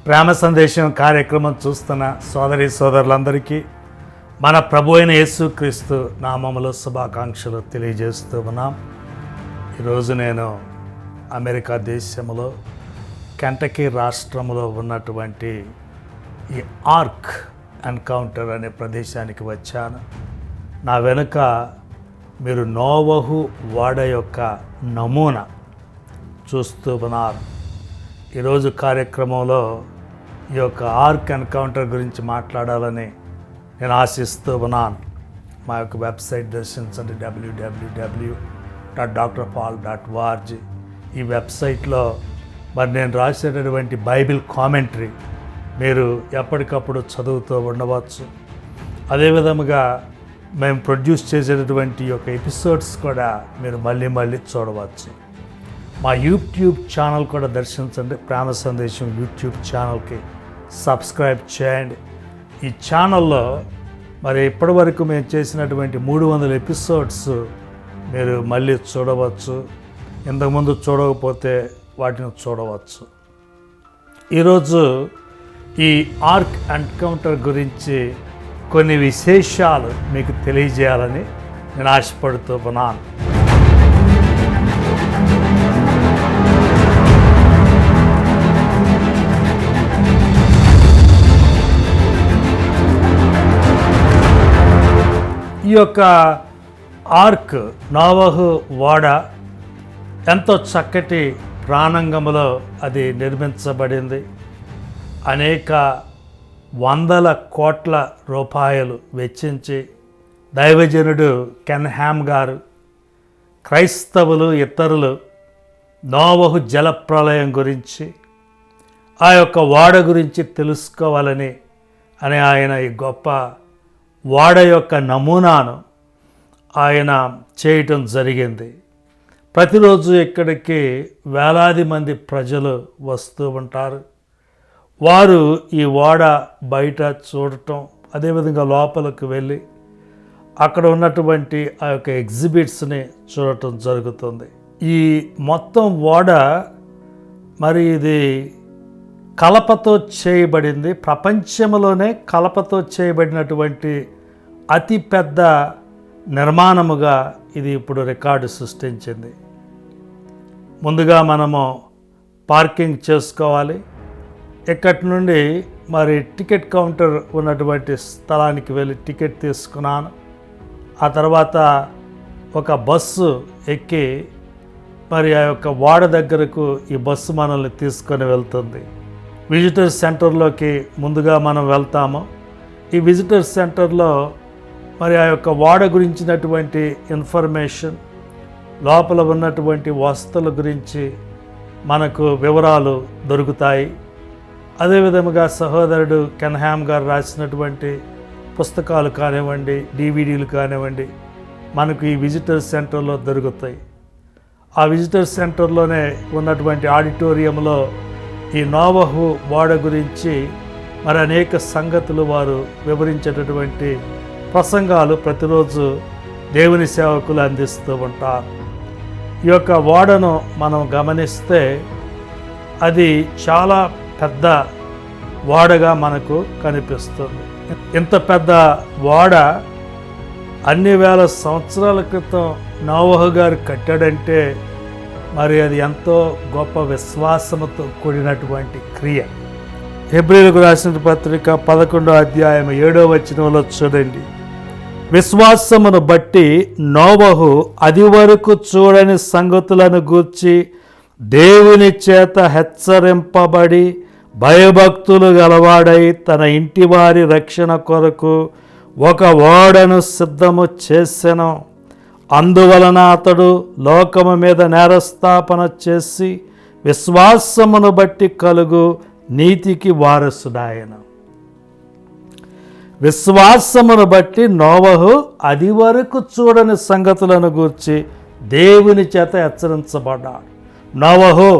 ప్రేమ సందేశం కార్యక్రమం చూస్తున్న సోదరి సోదరులందరికీ మన ప్రభు అయిన యేసుక్రీస్తు నామములో శుభాకాంక్షలు తెలియజేస్తూ ఉన్నాం. ఈరోజు నేను అమెరికా దేశంలో కెంటకీ రాష్ట్రంలో ఉన్నటువంటి ఈ ఆర్క్ ఎన్కౌంటర్ అనే ప్రదేశానికి వచ్చాను. నా వెనుక మీరు నోవహు ఓడ యొక్క నమూనా చూస్తూ ఉన్నారు. ఈరోజు కార్యక్రమంలో ఈ యొక్క ఆర్క్ ఎన్కౌంటర్ గురించి మాట్లాడాలని నేను ఆశిస్తూ ఉన్నాను. మా యొక్క వెబ్సైట్ దర్శించండి www.drpaul.org. ఈ వెబ్సైట్లో మరి నేను రాసేటటువంటి బైబిల్ కామెంటరీ మీరు ఎప్పటికప్పుడు చదువుతూ ఉండవచ్చు. అదేవిధముగా మేము ప్రొడ్యూస్ చేసేటటువంటి యొక్క ఎపిసోడ్స్ కూడా మీరు మళ్ళీ చూడవచ్చు. మా యూట్యూబ్ ఛానల్ కూడా దర్శించండి. ప్రేమ సందేశం యూట్యూబ్ ఛానల్కి సబ్స్క్రైబ్ చేయండి. ఈ ఛానల్లో మరి ఇప్పటివరకు మేము చేసినటువంటి 300 ఎపిసోడ్స్ మీరు మళ్ళీ చూడవచ్చు. ఇంతకుముందు చూడకపోతే వాటిని చూడవచ్చు. ఈరోజు ఈ ఆర్క్ ఎన్కౌంటర్ గురించి కొన్ని విశేషాలు మీకు తెలియజేయాలని నేను ఆశపడుతూ ఉన్నాను. ఈ యొక్క ఆర్క్ నోవహు ఓడ ఎంతో చక్కటి ప్రాణంగములో అది నిర్మించబడింది. అనేక వందల కోట్ల రూపాయలు వెచ్చించి దైవజనుడు కెన్ హ్యామ్ గారు, క్రైస్తవులు ఇతరులు నోవహు జలప్రలయం గురించి ఆ యొక్క ఓడ గురించి తెలుసుకోవాలని ఆయన ఈ గొప్ప ఓడ యొక్క నమూనాను ఆయన చేయటం జరిగింది. ప్రతిరోజు ఇక్కడికి వేలాది మంది ప్రజలు వస్తూ ఉంటారు. వారు ఈ ఓడ బయట చూడటం, అదేవిధంగా లోపలికి వెళ్ళి అక్కడ ఉన్నటువంటి ఆ యొక్క ఎగ్జిబిట్స్ని చూడటం జరుగుతుంది. ఈ మొత్తం ఓడ మరి ఇది కలపతో చేయబడింది. ప్రపంచంలోనే కలపతో చేయబడినటువంటి అతిపెద్ద నిర్మాణముగా ఇది ఇప్పుడు రికార్డు సృష్టించింది. ముందుగా మనము పార్కింగ్ చేసుకోవాలి. ఇక్కడి నుండి మరి టికెట్ కౌంటర్ ఉన్నటువంటి స్థలానికి వెళ్ళి టికెట్ తీసుకున్నాను. ఆ తర్వాత ఒక బస్సు ఎక్కి మరి ఆ యొక్క ఓడ దగ్గరకు ఈ బస్సు మనల్ని తీసుకొని వెళ్తుంది. విజిటర్ సెంటర్లోకి ముందుగా మనం వెళ్తాము. ఈ విజిటర్ సెంటర్లో మరి ఆ యొక్క ఓడ గురించినటువంటి ఇన్ఫర్మేషన్, లోపల ఉన్నటువంటి వస్తువుల గురించి మనకు వివరాలు దొరుకుతాయి. అదేవిధముగా సహోదరుడు కెన్ హ్యామ్ గారు రాసినటువంటి పుస్తకాలు కానివ్వండి, డివిడీలు కానివ్వండి మనకు ఈ విజిటర్ సెంటర్లో దొరుకుతాయి. ఆ విజిటర్ సెంటర్లోనే ఉన్నటువంటి ఆడిటోరియంలో ఈ నోవహు ఓడ గురించి మరి అనేక సంగతులు వారు వివరించేటటువంటి ప్రసంగాలు ప్రతిరోజు దేవుని సేవకులు అందిస్తూ ఉంటారు. ఈ యొక్క ఓడను మనం గమనిస్తే అది చాలా పెద్ద ఓడగా మనకు కనిపిస్తుంది. ఇంత పెద్ద ఓడ అన్ని వేల సంవత్సరాల క్రితం నోవహు గారు కట్టాడంటే మరి అది ఎంతో గొప్ప విశ్వాసముతో కూడినటువంటి క్రియ. హెబ్రీయులకు రాసిన పత్రిక 11వ అధ్యాయం 7వ వచనంలో చూడండి. విశ్వాసమును బట్టి నోవహు అది వరకు చూడని సంగతులను గూర్చి దేవుని చేత హెచ్చరింపబడి భయభక్తులు గలవాడై తన ఇంటివారి రక్షణ కొరకు ఒక ఓడను సిద్ధము చేసెను. అందువలన అతడు లోకము మీద నేరస్థాపన చేసి విశ్వాసమును బట్టి కలుగు నీతికి వారసుడాయను. విశ్వాసమును బట్టి నోవహు అది వరకు చూడని సంగతులను గూర్చి దేవుని చేత హెచ్చరించబడ్డాడు. నోవహు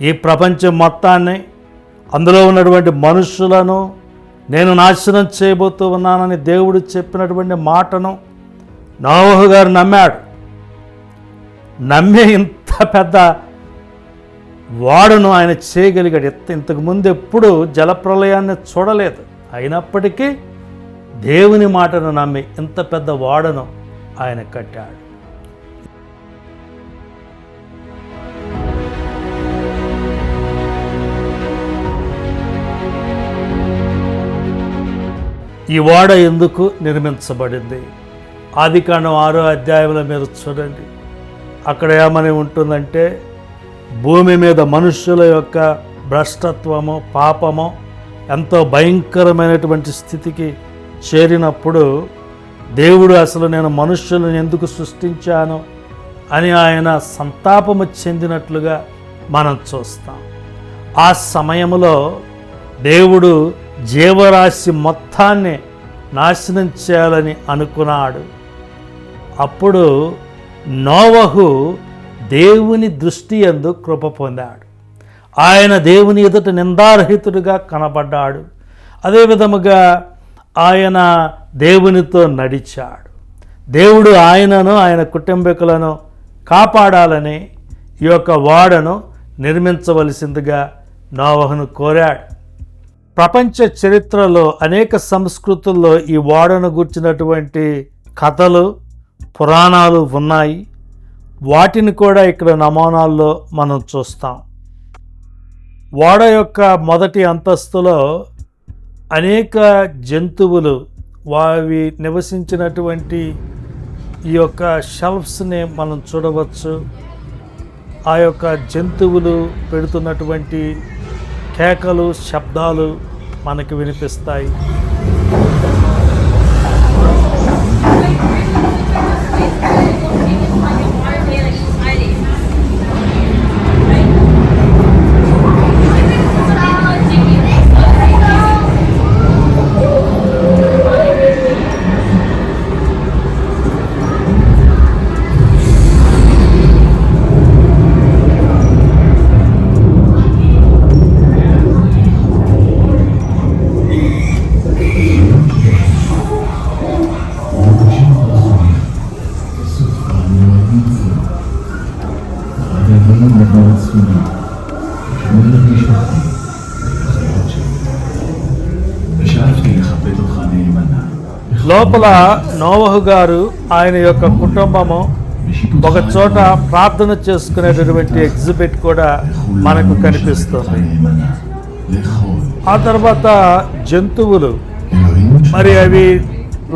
ఈ ప్రపంచం మొత్తాన్ని, అందులో ఉన్నటువంటి మనుషులను నేను నాశనం చేయబోతూ ఉన్నానని దేవుడు చెప్పినటువంటి మాటను నోవహు గారు నమ్మాడు. నమ్మి ఇంత పెద్ద ఓడను ఆయన చేయగలిగాడు. ఇంతకుముందు ఎప్పుడు జలప్రలయాన్ని చూడలేదు. అయినప్పటికీ దేవుని మాటను నమ్మి ఇంత పెద్ద ఓడను ఆయన కట్టాడు. ఈ ఓడ ఎందుకు నిర్మించబడింది? ఆదికాండం 6వ అధ్యాయంలో మీరు చూడండి. అక్కడ ఏమని ఉంటుందంటే, భూమి మీద మనుష్యుల యొక్క భ్రష్టత్వము, పాపము ఎంతో భయంకరమైనటువంటి స్థితికి చేరినప్పుడు దేవుడు అసలు నేను మనుష్యులను ఎందుకు సృష్టించాను అని ఆయన సంతాపము చెందినట్లుగా మనం చూస్తాం. ఆ సమయంలో దేవుడు జీవరాశి మొత్తాన్ని నాశనం చేయాలని అనుకున్నాడు. అప్పుడు నోవహు దేవుని దృష్టి యందు కృప పొందాడు. ఆయన దేవుని ఎదుట నిందారహితుడిగా కనబడ్డాడు. అదే విధముగా ఆయన దేవునితో నడిచాడు. దేవుడు ఆయనను, ఆయన కుటుంబీకులను కాపాడాలని ఈ యొక్క ఓడను నిర్మించవలసిందిగా నోవహును కోరాడు. ప్రపంచ చరిత్రలో అనేక సంస్కృతుల్లో ఈ ఓడను గుర్చినటువంటి కథలు, పురాణాలు ఉన్నాయి. వాటిని కూడా ఇక్కడ నమూనాల్లో మనం చూస్తాం. ఓడ యొక్క మొదటి అంతస్తులో అనేక జంతువులు అవి నివసించినటువంటి ఈ యొక్క షెల్ఫ్స్ని మనం చూడవచ్చు. ఆ యొక్క జంతువులు పెడుతున్నటువంటి కేకలు, శబ్దాలు మనకు వినిపిస్తాయి. లోపల నోవహు గారు, ఆయన యొక్క కుటుంబము ఒక చోట ప్రార్థన చేసుకునేటటువంటి ఎగ్జిబిట్ కూడా మనకు కనిపిస్తుంది. ఆ తర్వాత జంతువులు మరి అవి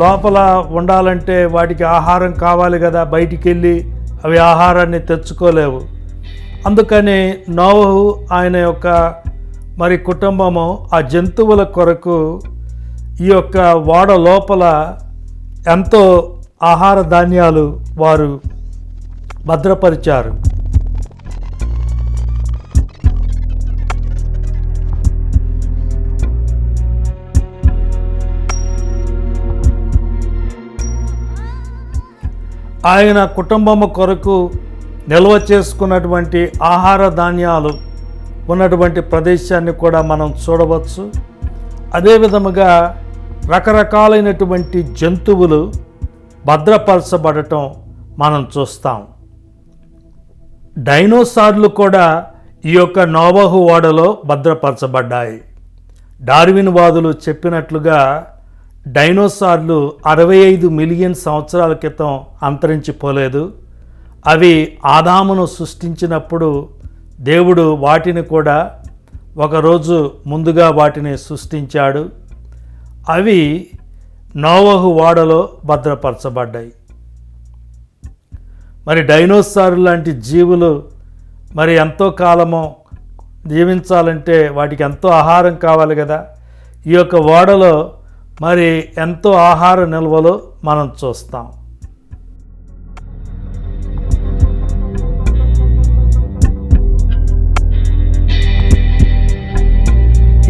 లోపల ఉండాలంటే వాటికి ఆహారం కావాలి కదా, బయటికి వెళ్ళి అవి ఆహారాన్ని తెచ్చుకోలేవు. అందుకని నోవహు, ఆయన యొక్క మరి కుటుంబము ఆ జంతువుల కొరకు ఈ యొక్క ఓడ లోపల ఎంతో ఆహార ధాన్యాలు వారు భద్రపరిచారు. ఆయన కుటుంబము కొరకు నిల్వ చేసుకున్నటువంటి ఆహార ధాన్యాలు ఉన్నటువంటి ప్రదేశాన్ని కూడా మనం చూడవచ్చు. అదే విధముగా రకరకాలైనటువంటి జంతువులు భద్రపరచబడటం మనం చూస్తాం. డైనోసార్లు కూడా ఈ యొక్క నోవహు ఓడలో భద్రపరచబడ్డాయి. డార్విన్ వాదులు చెప్పినట్లుగా డైనోసార్లు 65 మిలియన్ సంవత్సరాల క్రితం అంతరించిపోలేదు. అవి ఆదామును సృష్టించినప్పుడు దేవుడు వాటిని కూడా ఒకరోజు ముందుగా వాటిని సృష్టించాడు. అవి నోవహు ఓడలో భద్రపరచబడ్డాయి. మరి డైనోసార్ లాంటి జీవులు మరి ఎంతో కాలము జీవించాలంటే వాటికి ఎంతో ఆహారం కావాలి కదా. ఈ యొక్క ఓడలో మరి ఎంతో ఆహార నిల్వలు మనం చూస్తాం.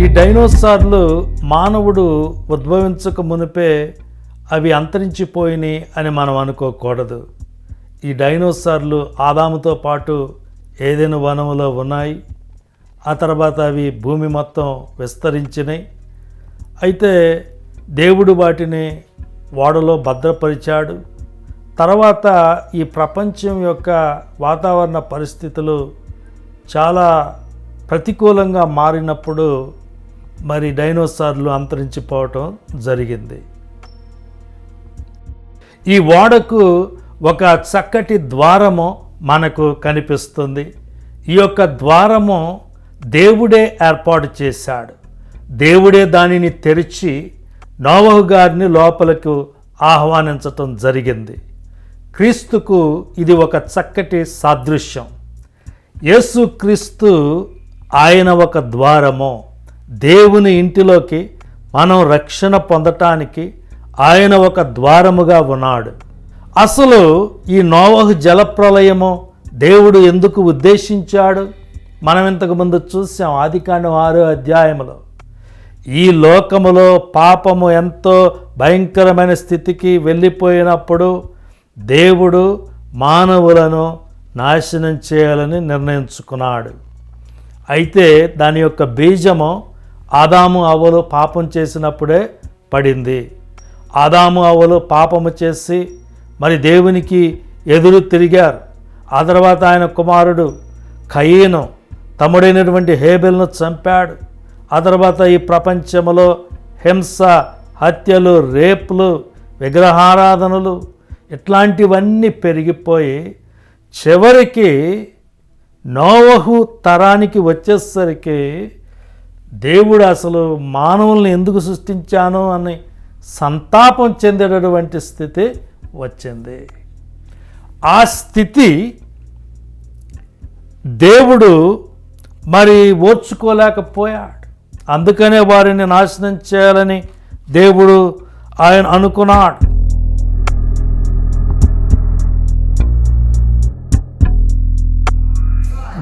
ఈ డైనోసార్లు మానవుడు ఉద్భవించక మునిపే అవి అంతరించిపోయినాయి అని మనం అనుకోకూడదు. ఈ డైనోసార్లు ఆదాముతో పాటు ఏదెను వనములో ఉన్నాయి. ఆ తర్వాత అవి భూమి మొత్తం విస్తరించినాయి. అయితే దేవుడు వాటిని ఓడలో భద్రపరిచాడు. తర్వాత ఈ ప్రపంచం యొక్క వాతావరణ పరిస్థితులు చాలా ప్రతికూలంగా మారినప్పుడు మరి డైనోసార్లు అంతరించిపోవటం జరిగింది. ఈ ఓడకు ఒక చక్కటి ద్వారము మనకు కనిపిస్తుంది. ఈ యొక్క ద్వారము దేవుడే ఏర్పాటు చేశాడు. దేవుడే దానిని తెరిచి నోవహు గారిని లోపలకు ఆహ్వానించటం జరిగింది. క్రీస్తుకు ఇది ఒక చక్కటి సాదృశ్యం. యేసుక్రీస్తు ఆయన ఒక ద్వారము. దేవుని ఇంటిలోకి మనం రక్షణ పొందటానికి ఆయన ఒక ద్వారముగా ఉన్నాడు. అసలు ఈ నోవహు జలప్రలయము దేవుడు ఎందుకు ఉద్దేశించాడు? మనం ఇంతకుముందు చూసాం ఆదికాండం 6వ అధ్యాయంలో. ఈ లోకములో పాపము ఎంతో భయంకరమైన స్థితికి వెళ్ళిపోయినప్పుడు దేవుడు మానవులను నాశనం చేయాలని నిర్ణయించుకున్నాడు. అయితే దాని యొక్క బీజము ఆదాము అవ్వలు పాపం చేసినప్పుడే పడింది. ఆదాము అవ్వలు పాపము చేసి మరి దేవునికి ఎదురు తిరిగారు. ఆ తర్వాత ఆయన కుమారుడు కయీను తమ్ముడైనటువంటి హేబెల్ను చంపాడు. ఆ తర్వాత ఈ ప్రపంచంలో హింస, హత్యలు, రేపులు, విగ్రహారాధనలు ఇట్లాంటివన్నీ పెరిగిపోయి చివరికి నోవహు తరానికి వచ్చేసరికి దేవుడు అసలు మానవుల్ని ఎందుకు సృష్టించాను అని సంతాపం చెందేటటువంటి స్థితి వచ్చింది. ఆ స్థితి దేవుడు మరి ఓర్చుకోలేకపోయాడు. అందుకనే వారిని నాశనం చేయాలని దేవుడు ఆయన అనుకున్నాడు.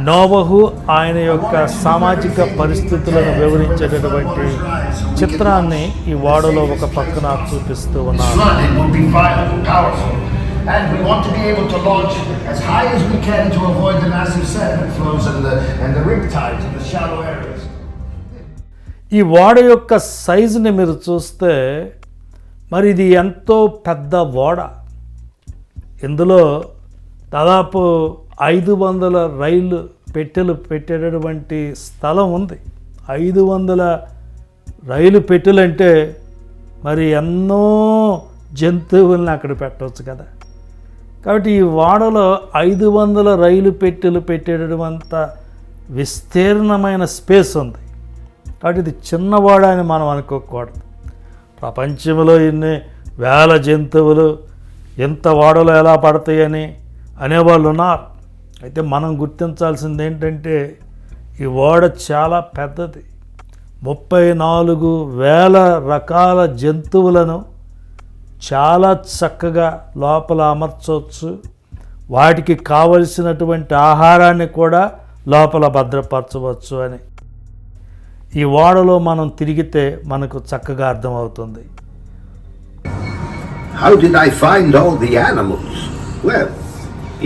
నోవహు ఆయన యొక్క సామాజిక పరిస్థితులను వివరించేటటువంటి చిత్రాన్ని ఈ ఓడలో ఒక పక్కన చూపిస్తూ ఉన్నారు. And we want to be able to launch as high as we can to avoid the massive sediment flows and the rip tides in the shallow areas. ఈ ఓడ యొక్క సైజుని మీరు చూస్తే మరి ఇది ఎంతో పెద్ద ఓడ. ఇందులో దాదాపు 500 రైలు పెట్టెలు పెట్టేటటువంటి స్థలం ఉంది. 500 రైలు పెట్టెలంటే మరి ఎన్నో జంతువుల్ని అక్కడ పెట్టవచ్చు కదా. కాబట్టి ఈ ఓడలో 500 రైలు పెట్టెలు పెట్టేటంత విస్తీర్ణమైన స్పేస్ ఉంది. కాబట్టి ఇది చిన్న ఓడ అని మనం అనుకోకూడదు. ప్రపంచంలో ఇన్ని వేల జంతువులు ఎంత ఓడలో ఎలా పడతాయని అనేవాళ్ళు ఉన్నారు. అయితే మనం గుర్తించాల్సింది ఏంటంటే ఈ ఓడ చాలా పెద్దది. 34,000 రకాల జంతువులను చాలా చక్కగా లోపల అమర్చవచ్చు. వాటికి కావలసినటువంటి ఆహారాన్ని కూడా లోపల భద్రపరచవచ్చు అని ఈ ఓడలో మనం తిరిగితే మనకు చక్కగా అర్థమవుతుంది. How did I find all the animals? Well,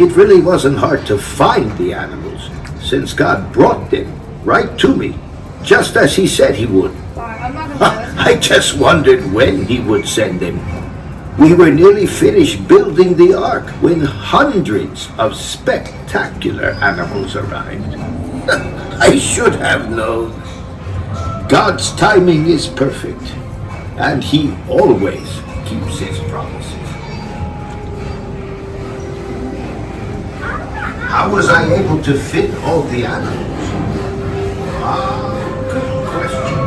it really wasn't hard to find the animals, since God brought them right to me, just as He said He would. I just wondered when He would send them. We were nearly finished building the ark when hundreds of spectacular animals arrived. I should have known. God's timing is perfect, and He always keeps His promises. How was I able to fit all the animals? Good question.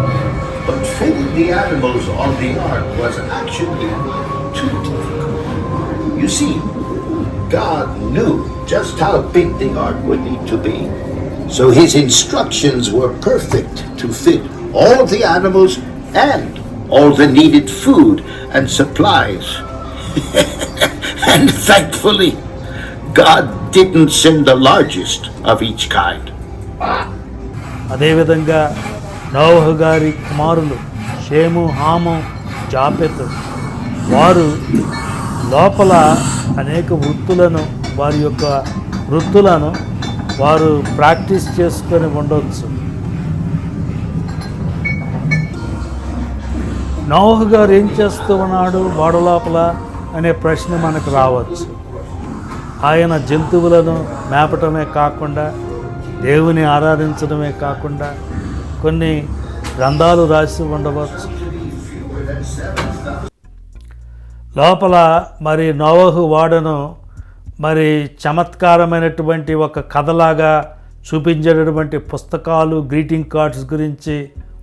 But fitting the animals on the ark was actually too difficult. You see, God knew just how big the ark would need to be. So His instructions were perfect to fit all of the animals and all the needed food and supplies. And thankfully, God didn't send the largest of each kind. అదేవిధంగా నోవహు గారి కుమారులు షేము, హాము, జాపెతు వారు లోపల అనేక వృత్తులను వారి యొక్క వృత్తులను వారు ప్రాక్టీస్ చేసుకొని ఉండవచ్చు. నోవహు గారు ఏం చేస్తూ ఉన్నాడు ఓడ లోపల అనే ప్రశ్న మనకు రావచ్చు. ఆయన జంతువులను మేపటమే కాకుండా దేవుని ఆరాధించడమే కాకుండా కొన్ని గ్రంథాలు రాసి ఉండవచ్చు. లోపల మరి నోవహు ఓడను మరి చమత్కారమైనటువంటి ఒక కథలాగా చూపించేటటువంటి పుస్తకాలు, గ్రీటింగ్ కార్డ్స్ గురించి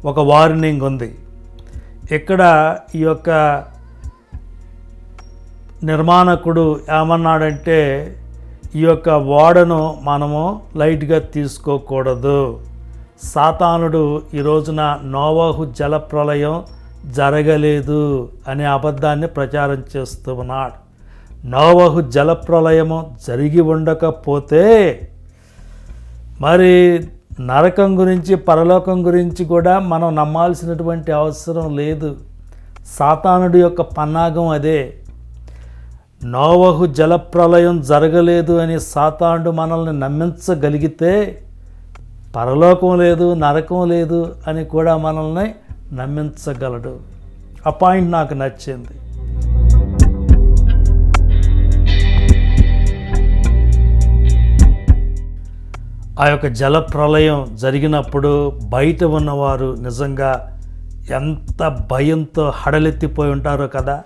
ఒక వార్నింగ్ ఉంది. ఇక్కడ ఈ యొక్క నిర్మాణకుడు ఏమన్నాడంటే, ఈ యొక్క ఓడను మనము లైట్గా తీసుకోకూడదు. సాతానుడు ఈ రోజున నోవహు జలప్రలయం జరగలేదు అనే అబద్ధాన్ని ప్రచారం చేస్తూ ఉన్నాడు. నోవహు జలప్రలయము జరిగి ఉండకపోతే మరి నరకం గురించి, పరలోకం గురించి కూడా మనం నమ్మాల్సినటువంటి అవసరం లేదు. సాతానుడి యొక్క పన్నాగం అదే. నోవహు జలప్రలయం జరగలేదు అని సాతానుడు మనల్ని నమ్మించగలిగితే పరలోకం లేదు, నరకం లేదు అని కూడా మనల్ని నమ్మించగలడు. ఆ పాయింట్ నాకు నచ్చింది. ఆ యొక్క జలప్రలయం జరిగినప్పుడు బయట ఉన్నవారు నిజంగా ఎంత భయంతో హడలెత్తిపోయి ఉంటారో కదా.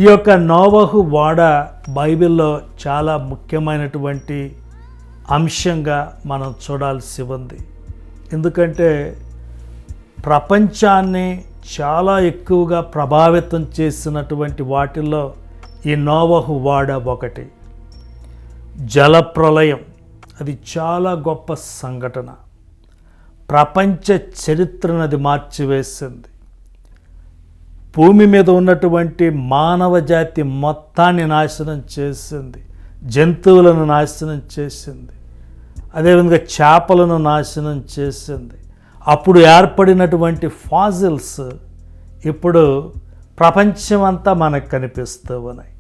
ఈ యొక్క నోవహు ఓడ బైబిల్లో చాలా ముఖ్యమైనటువంటి అంశంగా మనం చూడాల్సి ఉంది. ఎందుకంటే ప్రపంచాన్ని చాలా ఎక్కువగా ప్రభావితం చేసినటువంటి వాటిల్లో ఈ నోవహు ఓడ ఒకటి. జలప్రలయం అది చాలా గొప్ప సంఘటన. ప్రపంచ చరిత్రను అది మార్చివేసింది. భూమి మీద ఉన్నటువంటి మానవ జాతి మొత్తాన్ని నాశనం చేసింది. జంతువులను నాశనం చేసింది. అదేవిధంగా చేపలను నాశనం చేసింది. అప్పుడు ఏర్పడినటువంటి ఫాజిల్స్ ఇప్పుడు ప్రపంచమంతా మనకు కనిపిస్తూ ఉన్నాయి.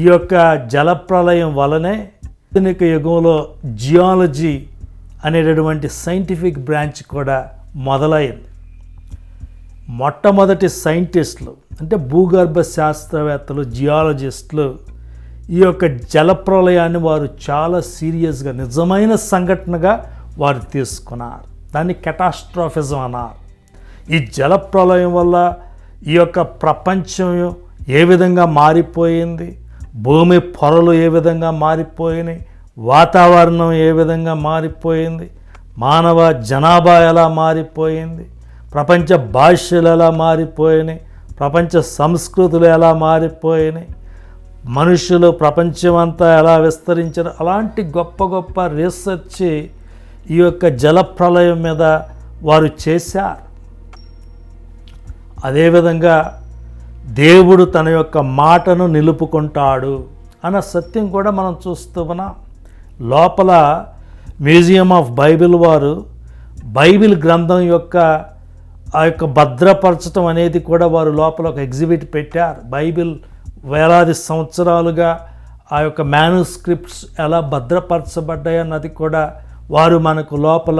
ఈ యొక్క జలప్రలయం వలనే ఆధునిక యుగంలో జియాలజీ అనేటటువంటి సైంటిఫిక్ బ్రాంచ్ కూడా మొదలైంది. మొట్టమొదటి సైంటిస్టులు అంటే భూగర్భ శాస్త్రవేత్తలు, జియాలజిస్టులు ఈ యొక్క జలప్రలయాన్ని వారు చాలా సీరియస్గా, నిజమైన సంఘటనగా వారు తీసుకున్నారు. దాన్ని కెటాస్ట్రాఫిజం అన్నారు. ఈ జలప్రలయం వల్ల ఈ యొక్క ప్రపంచం ఏ విధంగా మారిపోయింది, భూమి పొరలు ఏ విధంగా మారిపోయినాయి, వాతావరణం ఏ విధంగా మారిపోయింది, మానవ జనాభా ఎలా మారిపోయింది, ప్రపంచ భాషలు ఎలా మారిపోయినాయి, ప్రపంచ సంస్కృతులు ఎలా మారిపోయినాయి, మనుషులు ప్రపంచమంతా ఎలా విస్తరించారు, అలాంటి గొప్ప గొప్ప రీసెర్చ్ ఈ యొక్క జలప్రలయం మీద వారు చేశారు. అదేవిధంగా దేవుడు తన యొక్క మాటను నిలుపుకుంటాడు అన్న సత్యం కూడా మనం చూస్తూ ఉన్నాం. లోపల మ్యూజియం ఆఫ్ బైబిల్ వారు బైబిల్ గ్రంథం యొక్క ఆ యొక్క భద్రపరచడం అనేది కూడా వారు లోపల ఒక ఎగ్జిబిట్ పెట్టారు. బైబిల్ వేలాది సంవత్సరాలుగా ఆ యొక్క మ్యానుస్క్రిప్ట్స్ ఎలా భద్రపరచబడ్డాయి అన్నది కూడా వారు మనకు లోపల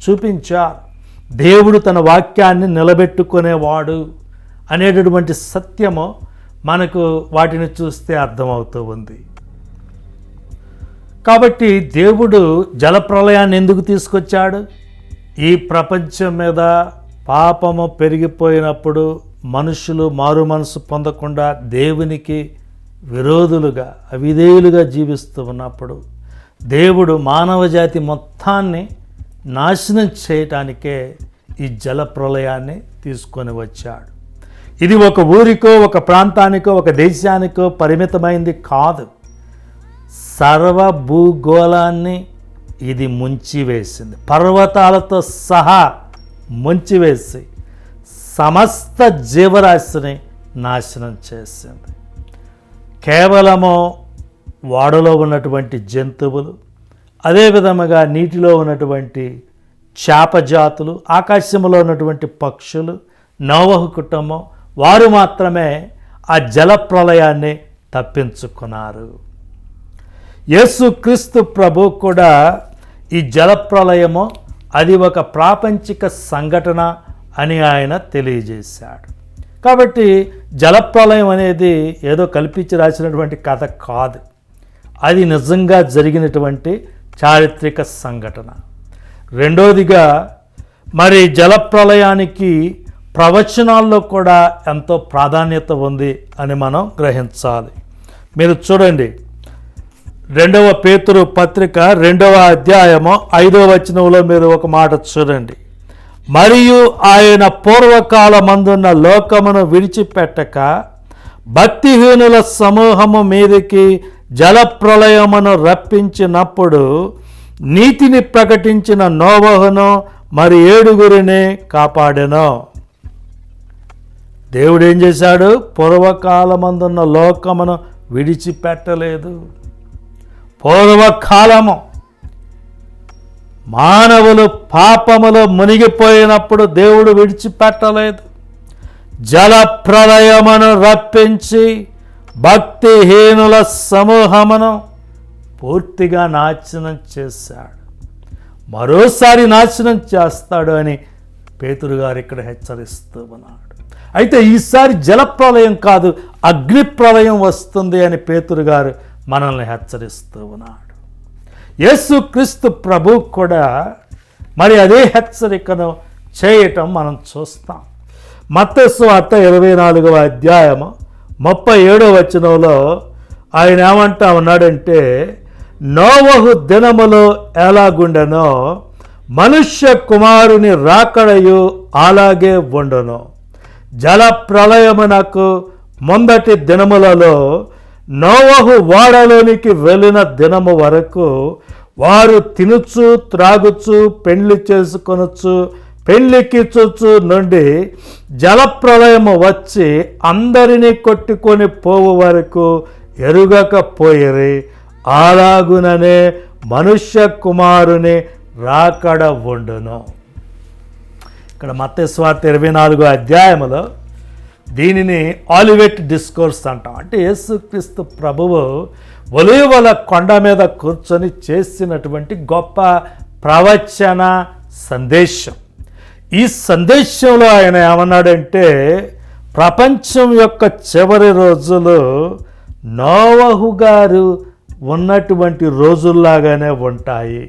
చూపించారు. దేవుడు తన వాక్యాన్ని నిలబెట్టుకునేవాడు అనేటటువంటి సత్యము మనకు వాటిని చూస్తే అర్థమవుతూ ఉంది. కాబట్టి దేవుడు జలప్రలయాన్ని ఎందుకు తీసుకొచ్చాడు? ఈ ప్రపంచం మీద పాపము పెరిగిపోయినప్పుడు మనుషులు మారు మనసు పొందకుండా దేవునికి విరోధులుగా, అవిధేయులుగా జీవిస్తూ ఉన్నప్పుడు దేవుడు మానవ జాతి మొత్తాన్ని నాశనం చేయటానికే ఈ జలప్రలయాన్ని తీసుకొని వచ్చాడు. ఇది ఒక ఊరికో, ఒక ప్రాంతానికో, ఒక దేశానికో పరిమితమైంది కాదు. సర్వ భూగోళాన్ని ఇది ముంచివేసింది. పర్వతాలతో సహా ముంచివేసి సమస్త జీవరాశిని నాశనం చేసింది. కేవలము ఓడలో ఉన్నటువంటి జంతువులు, అదేవిధముగా నీటిలో ఉన్నటువంటి చేప జాతులు, ఆకాశంలో ఉన్నటువంటి పక్షులు, నోవహు కుటుంబం వారు మాత్రమే ఆ జలప్రలయాన్ని తప్పించుకున్నారు. యేసుక్రీస్తు ప్రభు కూడా ఈ జలప్రలయము అది ఒక ప్రాపంచిక సంఘటన అని ఆయన తెలియజేశాడు. కాబట్టి జలప్రలయం అనేది ఏదో కల్పించి రాసినటువంటి కథ కాదు, అది నిజంగా జరిగినటువంటి చారిత్రక సంఘటన. రెండోదిగా మరి జలప్రలయానికి ప్రవచనాల్లో కూడా ఎంతో ప్రాధాన్యత ఉంది అని మనం గ్రహించాలి. మీరు చూడండి, 2వ పేతురు పత్రిక 2వ అధ్యాయము 5వ వచనంలో మీరు ఒక మాట చూడండి. మరియు ఆయన పూర్వకాలమందున్న లోకమును విడిచిపెట్టక భక్తిహీనుల సమూహము మీదికి జలప్రలయమును రప్పించినప్పుడు నీతిని ప్రకటించిన నోవహును మరి 7 కాపాడెను. దేవుడు ఏం చేశాడు? పూర్వకాలమందున్న లోకమును విడిచిపెట్టలేదు. పూర్వకాలము మానవులు పాపములో మునిగిపోయినప్పుడు దేవుడు విడిచిపెట్టలేదు. జలప్రలయమును రప్పించి భక్తిహీనుల సమూహమును పూర్తిగా నాశనం చేశాడు. మరోసారి నాశనం చేస్తాడు అని పేతురు గారు ఇక్కడ హెచ్చరిస్తూ ఉన్నాడు. అయితే ఈసారి జలప్రలయం కాదు, అగ్ని ప్రళయం వస్తుంది అని పేతురు గారు మనల్ని హెచ్చరిస్తూ ఉన్నాడు. యేసుక్రీస్తు ప్రభు కూడా మరి అదే హెచ్చరికను చేయటం మనం చూస్తాం. మత్తయి సువార్త 24వ అధ్యాయము 37వ వచనంలో ఆయన ఏమంటా ఉన్నాడంటే, నోవహు దినములో ఎలాగుండెనో మనుష్య కుమారుని రాకడయు అలాగే ఉండును. జల ప్రళయమునకు మొదటి దినములలో నోవహు ఓడలోనికి వెళ్ళిన దినము వరకు వారు తినుచు త్రాగుచు పెళ్లి చేసుకొనొచ్చు పెళ్లికి చూచు నుండి జలప్రళయము వచ్చి అందరినీ కొట్టుకొని పోవు వరకు ఎరుగకపోయిరి. అలాగుననే మనుష్య కుమారుని రాకడ ఉండును. ఇక్కడ మత్తయి సువార్త 24వ అధ్యాయములో దీనిని ఆలివెట్ డిస్కోర్స్ అంటాం. అంటే యేసుక్రీస్తు ప్రభువు ఒలీవల కొండ మీద కూర్చొని చేసినటువంటి గొప్ప ప్రవచన సందేశం. ఈ సందేశంలో ఆయన ఏమన్నాడంటే, ప్రపంచం యొక్క చివరి రోజులు నోవహు గారు ఉన్నటువంటి రోజుల్లాగానే ఉంటాయి.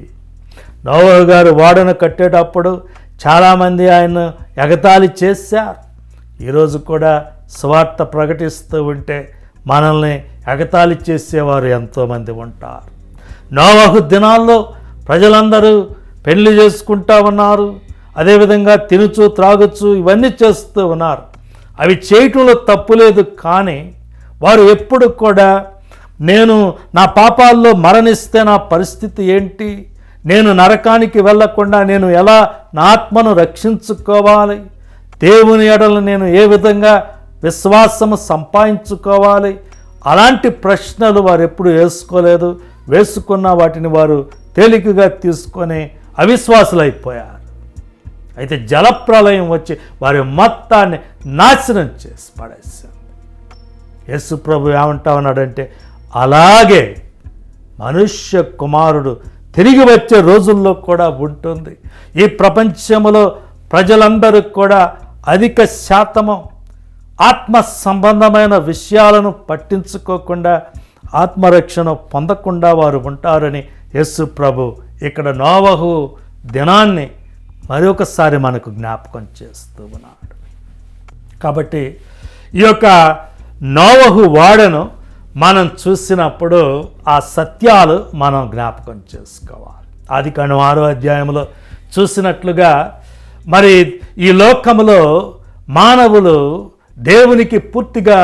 నోవహు గారు ఓడను కట్టేటప్పుడు చాలామంది ఆయన ఎగతాళి చేశారు. ఈరోజు కూడా స్వార్థ ప్రకటిస్తూ ఉంటే మనల్ని ఎగతాళి చేసేవారు ఎంతోమంది ఉంటారు. నోవహు దినాల్లో ప్రజలందరూ పెళ్లి చేసుకుంటా ఉన్నారు, అదేవిధంగా తినుచు త్రాగుచు ఇవన్నీ చేస్తూ ఉన్నారు. అవి చేయటంలో తప్పులేదు, కానీ వారు ఎప్పుడు కూడా నేను నా పాపాల్లో మరణిస్తే నా పరిస్థితి ఏంటి, నేను నరకానికి వెళ్ళకుండా నేను ఎలా నా ఆత్మను రక్షించుకోవాలి, దేవుని ఎడల నేను ఏ విధంగా విశ్వాసము సంపాదించుకోవాలి, అలాంటి ప్రశ్నలు వారు ఎప్పుడు వేసుకోలేదు. వేసుకున్న వాటిని వారు తేలికగా తీసుకొని అవిశ్వాసులైపోయారు. అయితే జలప్రలయం వచ్చి వారి మొత్తాన్ని నాశనం చేసి పడేశారు. యేసు ప్రభు ఏమంటా ఉన్నాడంటే, అలాగే మనుష్య కుమారుడు తిరిగి వచ్చే రోజుల్లో కూడా ఉంటుంది. ఈ ప్రపంచంలో ప్రజలందరూ కూడా అధిక శాతము ఆత్మ సంబంధమైన విషయాలను పట్టించుకోకుండా ఆత్మరక్షణ పొందకుండా వారు ఉంటారని యేసు ప్రభు ఇక్కడ నోవహు దినాన్ని మరొకసారి మనకు జ్ఞాపకం చేస్తూ ఉన్నాడు. కాబట్టి ఈ యొక్క నోవహు ఓడను మనం చూసినప్పుడు ఆ సత్యాలు మనం జ్ఞాపకం చేసుకోవాలి. ఆదికాండం 6వ అధ్యాయంలో చూసినట్లుగా మరి ఈ లోకములో మానవులు దేవునికి పూర్తిగా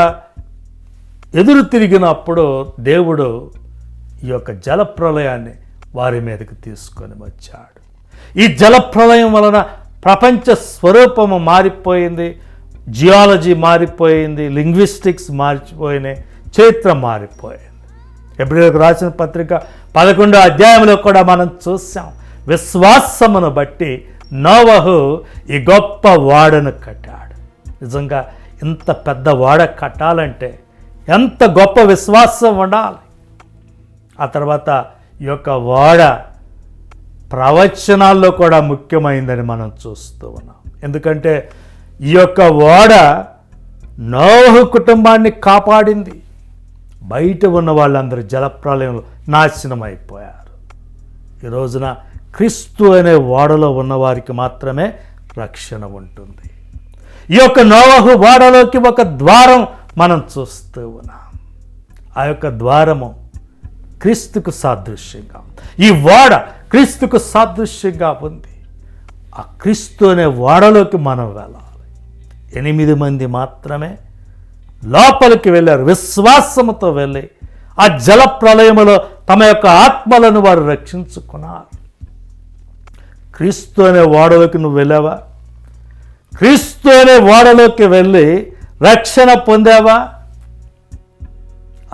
ఎదురు తిరిగినప్పుడు దేవుడు ఈ యొక్క జలప్రలయాన్ని వారి మీదకి తీసుకొని వచ్చాడు. ఈ జలప్రలయం వలన ప్రపంచ స్వరూపము మారిపోయింది, జియాలజీ మారిపోయింది, లింగ్విస్టిక్స్ మారిపోయినాయి, చరిత్ర మారిపోయింది. హెబ్రీయులకు రాసిన పత్రిక 11వ అధ్యాయంలో కూడా మనం చూసాం, విశ్వాసమును బట్టి నోవహు ఈ గొప్ప ఓడను కట్టాడు. నిజంగా ఇంత పెద్ద ఓడ కట్టాలంటే ఎంత గొప్ప విశ్వాసం ఉండాలి. ఆ తర్వాత ఈ యొక్క ఓడ ప్రవచనాల్లో కూడా ముఖ్యమైందని మనం చూస్తూ ఉన్నాం. ఎందుకంటే ఈ యొక్క ఓడ నోహు కుటుంబాన్ని కాపాడింది. బయట ఉన్న వాళ్ళందరూ జలప్రలయంలో నాశనం అయిపోయారు. ఈ రోజున క్రీస్తు అనే ఓడలో ఉన్నవారికి మాత్రమే రక్షణ ఉంటుంది. ఈ యొక్క నోవహు ఓడలోకి ఒక ద్వారం మనం చూస్తూ ఉన్నాం. ఆ యొక్క ద్వారము క్రీస్తుకు సాదృశ్యంగా, ఈ ఓడ క్రీస్తుకు సాదృశ్యంగా ఉంది. ఆ క్రీస్తు అనే ఓడలోకి మనం వెళ్ళాలి. 8 మంది మాత్రమే లోపలికి వెళ్ళారు. విశ్వాసముతో వెళ్ళి ఆ జల ప్రళయములో తమ యొక్క ఆత్మలను వారు రక్షించుకున్నారు. క్రీస్తు అనే ఓడలోకి నువ్వు వెళ్ళావా? క్రీస్తు అనే ఓడలోకి వెళ్ళి రక్షణ పొందావా?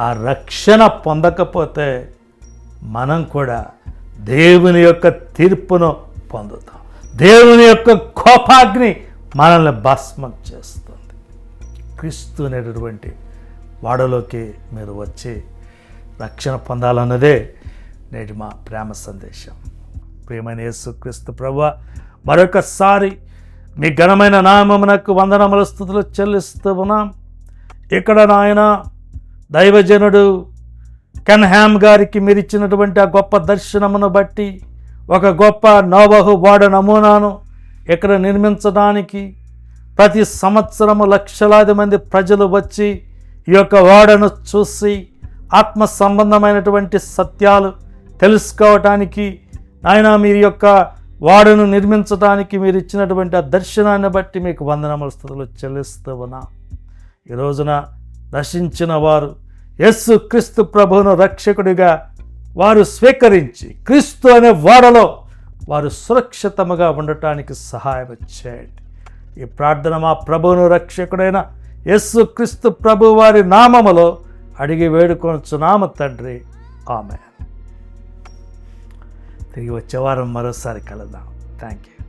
ఆ రక్షణ పొందకపోతే మనం కూడా దేవుని యొక్క తీర్పును పొందుతాం. దేవుని యొక్క కోపాగ్ని మనల్ని భస్మం చేస్తుంది. క్రీస్తు అనేటటువంటి వాడలోకి మీరు వచ్చి రక్షణ పొందాలన్నదే నేటి మా ప్రేమ సందేశం. ప్రియమైన యేసుక్రీస్తు ప్రభువా, మరొకసారి మీ ఘనమైన నామమునకు వందనముల స్తుతులు చెల్లిస్తూ ఉన్నాం. ఇక్కడ నాయన దైవజనుడు కెన్హామ్ గారికి మీరు ఇచ్చినటువంటి ఆ గొప్ప దర్శనమును బట్టి ఒక గొప్ప నోవహు ఓడ నమూనాను ఇక్కడ నిర్మించడానికి ప్రతి సంవత్సరము లక్షలాది మంది ప్రజలు వచ్చి ఈ యొక్క ఓడను చూసి ఆత్మ సంబంధమైనటువంటి సత్యాలు తెలుసుకోవటానికి ఆయన మీరు యొక్క ఓడను నిర్మించడానికి మీరు ఇచ్చినటువంటి ఆ దర్శనాన్ని బట్టి మీకు వందనముల స్తుతులు చెల్లిస్తూ ఉన్నాం. ఈ రోజున నశించిన వారు యేసు క్రీస్తు ప్రభువును రక్షకుడిగా వారు స్వీకరించి క్రీస్తు అనే ఓడలో వారు సురక్షితముగా ఉండటానికి సహాయం చేయండి. ఈ ప్రార్థన మా ప్రభువును రక్షకుడైన యేసు క్రీస్తు ప్రభు వారి నామములో అడిగి వేడుకొనుచున్నాము తండ్రి, ఆమేన్. తిరిగి వచ్చే వారం మరోసారి కలుద్దాం. Thank you.